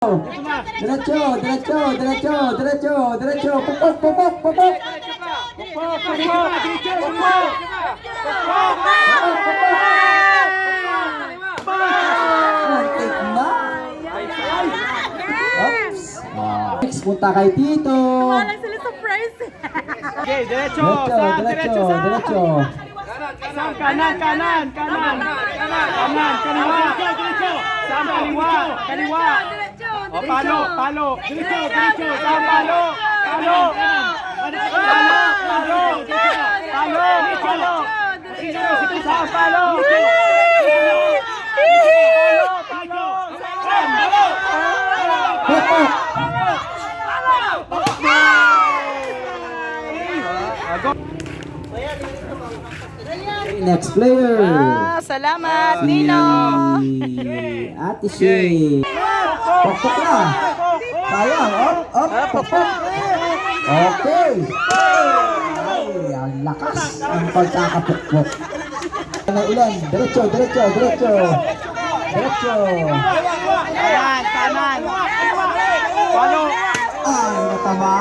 Diretso, diretso, diretso, diretso, diretso. Pupok, pupok, pupok. Muntik na. Oops. Next, punta kay Tito. Wala sila surprise. Okay, diretso. Diretso, Saan? diretso, Saan? diretso. Saan? Kanan, kanan, kanan. Kanan, kaliwa. Saan kaliwa? Kaliwa. O, palo, palo. Diretso, diretso. Saan palo? Palo. Palo, palo. Palo, palo. Saan palo? Palo, Pupok. Next player. Salamat, Si Nino. Ate Shay. Pupok na. Sayang. Op, pupok. Okay. Ay, ang lakas ng pagkakapukpok. Ano ulan? Diretso, diretso, diretso. Diretso. kanan, kanan. Palo. Ay, natama.